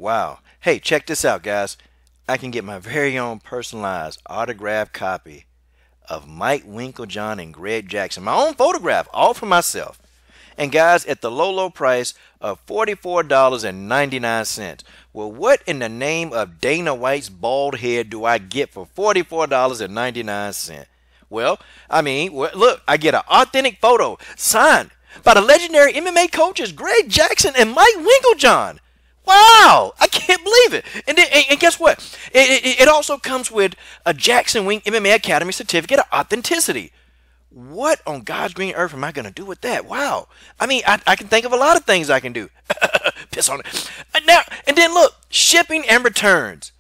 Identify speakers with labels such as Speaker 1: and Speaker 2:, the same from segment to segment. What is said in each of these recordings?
Speaker 1: Wow. Hey, check this out, guys. I can get my very own personalized autographed copy of Mike Winklejohn and Greg Jackson. My own photograph, all for myself. And guys, at the low, low price of $44.99. Well, what in the name of Dana White's bald head do I get for $44.99? Well, look, I get an authentic photo signed by the legendary MMA coaches Greg Jackson and Mike Winklejohn. Wow, I can't believe it. And guess what? It also comes with a Jackson Wink MMA Academy certificate of authenticity. What on God's green earth am I going to do with that? Wow. I can think of a lot of things I can do. Piss on it. Now, and then look, shipping and returns.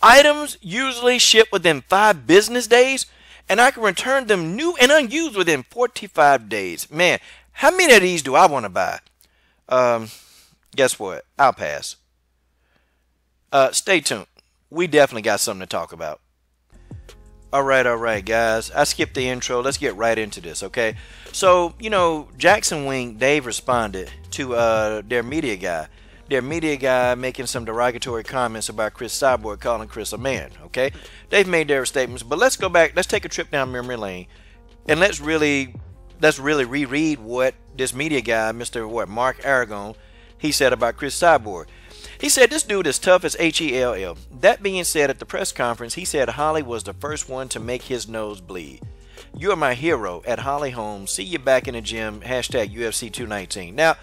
Speaker 1: Items usually ship within 5 business days, and I can return them new and unused within 45 days. Man, how many of these do I want to buy? Guess what? I'll pass. Stay tuned. We definitely got something to talk about. All right, guys. I skipped the intro. Let's get right into this, okay? So, Jackson Wink, Dave responded to their media guy. Their media guy making some derogatory comments about Cris Cyborg, calling Cris a man, okay? They've made their statements, but let's go back. Let's take a trip down memory lane, and let's really reread what this media guy, Mark Aragon, he said about Cris Cyborg. He said this dude is tough as Hell. That being said, at the press conference, he said Holly was the first one to make his nose bleed. You are my hero at Holly Holmes. See you back in the gym. Hashtag UFC 219. Now,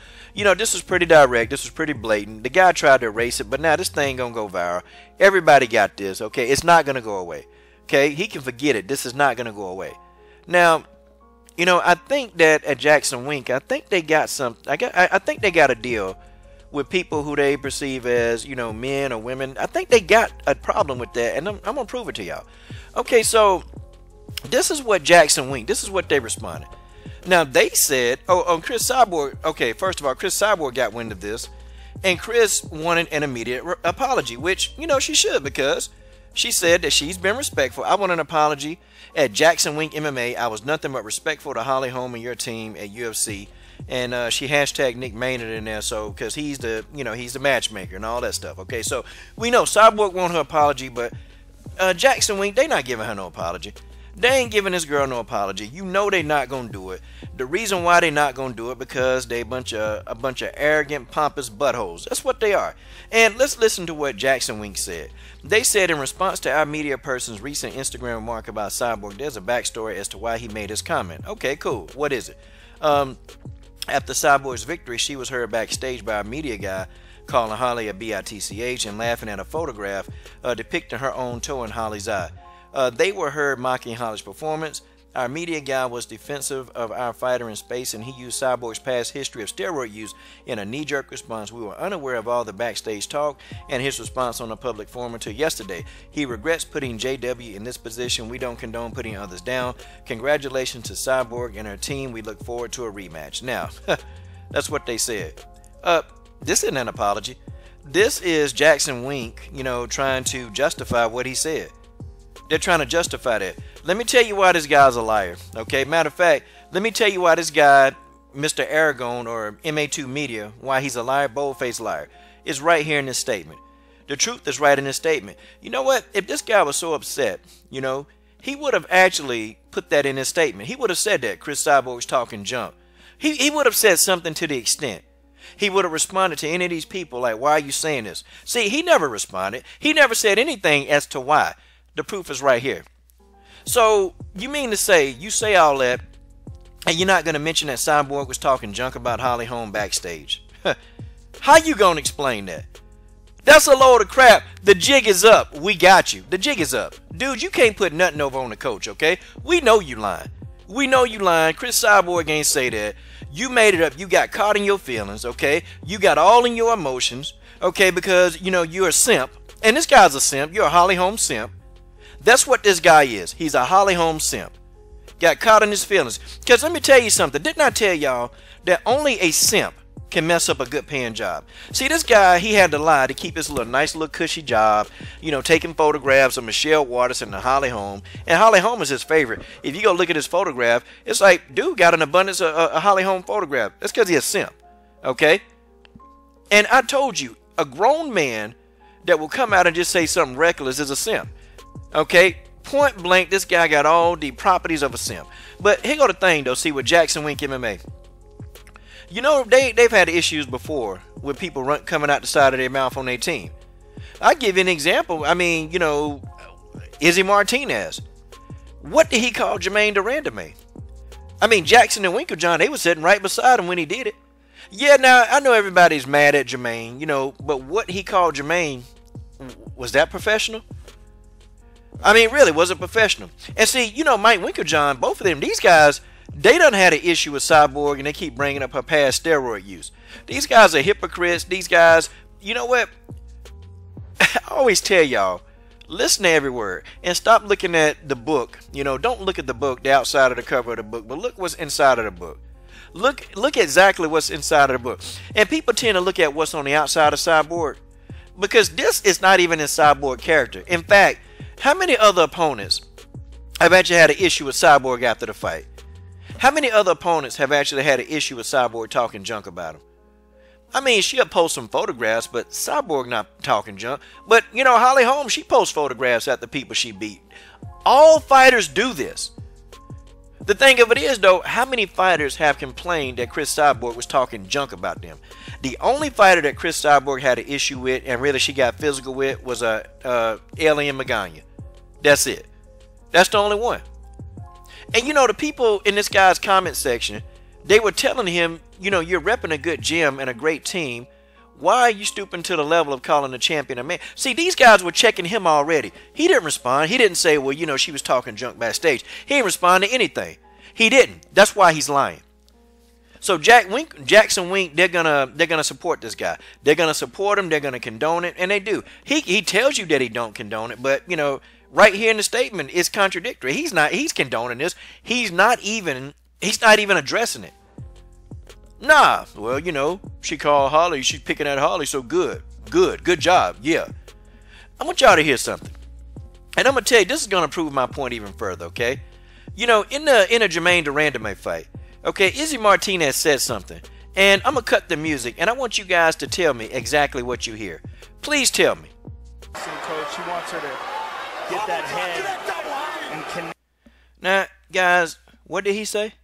Speaker 1: this is pretty direct. This is pretty blatant. The guy tried to erase it, but now this thing gonna go viral. Everybody got this, okay? It's not gonna go away, okay? He can forget it. This is not gonna go away. Now, I think that at Jackson Wink, I think they got I think they got a deal with people who they perceive as, men or women. I think they got a problem with that, and I'm going to prove it to y'all. Okay, so this is what Jackson Wink, this is what they responded. Now, they said, Cris Cyborg, okay, first of all, Cris Cyborg got wind of this, and Cris wanted an immediate apology, which, she should, because she said that she's been respectful. I want an apology at Jackson Wink MMA. I was nothing but respectful to Holly Holm and your team at UFC. And she hashtag Nick Maynard in there, so because he's the he's the matchmaker and all that stuff. Okay, so we know Cyborg want her apology, but Jackson Wink, they not giving her no apology. They ain't giving this girl no apology. They not gonna do it. The reason why they not gonna do it because they a bunch of arrogant, pompous buttholes. That's what they are. And let's listen to what Jackson Wink said. They said in response to our media person's recent Instagram remark about Cyborg, there's a backstory as to why he made his comment. Okay, cool. What is it? After Cyborg's victory, she was heard backstage by a media guy calling Holly a bitch and laughing at a photograph depicting her own toe in Holly's eye. They were heard mocking Holly's performance. Our media guy was defensive of our fighter in space, and he used Cyborg's past history of steroid use in a knee-jerk response. We were unaware of all the backstage talk and his response on a public forum until yesterday. He regrets putting JW in this position. We don't condone putting others down. Congratulations to Cyborg and her team. We look forward to a rematch. Now, that's what they said. This isn't an apology. This is Jackson Wink, trying to justify what he said. They're trying to justify that. Let me tell you why this guy's a liar. Okay, matter of fact, let me tell you why this guy, Mr. Aragon or MA2 Media, why he's a liar, bold-faced liar. It's right here in this statement. The truth is right in this statement. You know what? If this guy was so upset, he would have actually put that in his statement. He would have said that Cris Cyborg's talking junk. He would have said something to the extent. He would have responded to any of these people like, why are you saying this? See, he never responded. He never said anything as to why. The proof is right here. So, you mean to say, you say all that, and you're not going to mention that Cyborg was talking junk about Holly Holm backstage? How you going to explain that? That's a load of crap. The jig is up. We got you. The jig is up. Dude, you can't put nothing over on the coach, okay? We know you lying. We know you lying. Cris Cyborg ain't say that. You made it up. You got caught in your feelings, okay? You got all in your emotions, okay? Because, you're a simp. And this guy's a simp. You're a Holly Holm simp. That's what this guy is. He's a Holly Holm simp. Got caught in his feelings. Because let me tell you something. Didn't I tell y'all that only a simp can mess up a good paying job? See, this guy, he had to lie to keep his nice little cushy job, taking photographs of Michelle Waters and Holly Holm. And Holly Holm is his favorite. If you go look at his photograph, it's like, dude got an abundance of Holly Holm photograph. That's because he's a simp. Okay? And I told you, a grown man that will come out and just say something reckless is a simp. Okay? Point blank, this guy got all the properties of a simp. But here go the thing, though. See, with Jackson Wink MMA, you know, they've had issues before with people coming out the side of their mouth on their team. I'll give you an example. I mean, you know, Izzy Martinez. What did he call Jermaine Durandame? I mean, Jackson and Winklejohn, they were sitting right beside him when he did it. Yeah, now, I know everybody's mad at Jermaine, you know, but what he called Jermaine, was that professional? I mean, really, was it professional? And see, you know, Mike Winklejohn, both of them, these guys, they done had an issue with Cyborg, and they keep bringing up her past steroid use. These guys are hypocrites. These guys, you know what? I always tell y'all, listen to every word and stop looking at the book. You know, don't look at the book, the outside of the cover of the book, but look what's inside of the book. Look exactly what's inside of the book. And people tend to look at what's on the outside of Cyborg because this is not even in Cyborg character. In fact, how many other opponents have actually had an issue with Cyborg after the fight? How many other opponents have actually had an issue with Cyborg talking junk about him? I mean, she'll post some photographs, but Cyborg not talking junk. But, you know, Holly Holm, she posts photographs at the people she beat. All fighters do this. The thing of it is, though, how many fighters have complained that Cris Cyborg was talking junk about them? The only fighter that Cris Cyborg had an issue with, and really she got physical with, was Alien Magana. That's it. That's the only one. And, you know, the people in this guy's comment section, they were telling him, you know, you're repping a good gym and a great team. Why are you stooping to the level of calling the champion a man? See, these guys were checking him already. He didn't respond. He didn't say, well, you know, she was talking junk backstage. He didn't respond to anything. He didn't. That's why he's lying. So Jackson Wink, they're gonna support this guy. They're gonna support him. They're gonna condone it, and they do. He tells you that he don't condone it, but you know, right here in the statement, it's contradictory. He's condoning this. He's not even addressing it. Nah, well, you know, she called Holly. She's picking at Holly, so good job. Yeah. I want y'all to hear something. And I'm going to tell you, this is going to prove my point even further, okay? You know, in a Jermaine Durandame fight, okay, Izzy Martinez said something. And I'm going to cut the music, and I want you guys to tell me exactly what you hear. Please tell me.
Speaker 2: Coach, he wants her to get that head and connect.
Speaker 1: Now, guys, what did he say?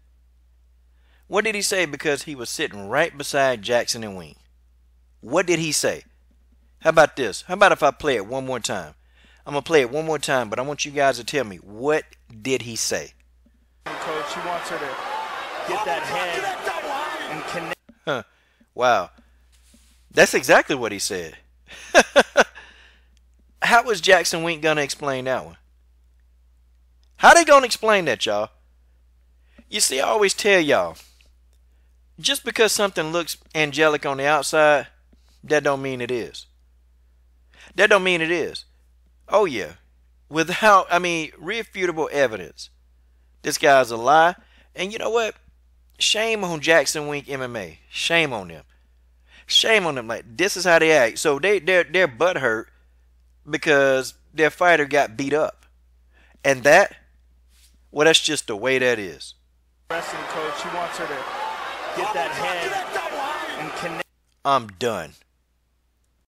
Speaker 1: What did he say? Because he was sitting right beside Jackson and Wink. What did he say? How about this? How about if I play it one more time? I'm going to play it one more time, but I want you guys to tell me, what did he say?
Speaker 2: Coach, he wants her to get that head and connect.
Speaker 1: Huh. Wow. That's exactly what he said. How was Jackson Wink going to explain that one? How they going to explain that, y'all? You see, I always tell y'all, just because something looks angelic on the outside, that don't mean it is. That don't mean it is. Oh, yeah. Without, irrefutable evidence. This guy's a lie. And you know what? Shame on Jackson Wink MMA. Shame on them. Shame on them. Like, this is how they act. So they're butthurt because their fighter got beat up. And that, well, that's just the way that is.
Speaker 2: Wrestling coach, he wants her to get that head and connect.
Speaker 1: I'm done.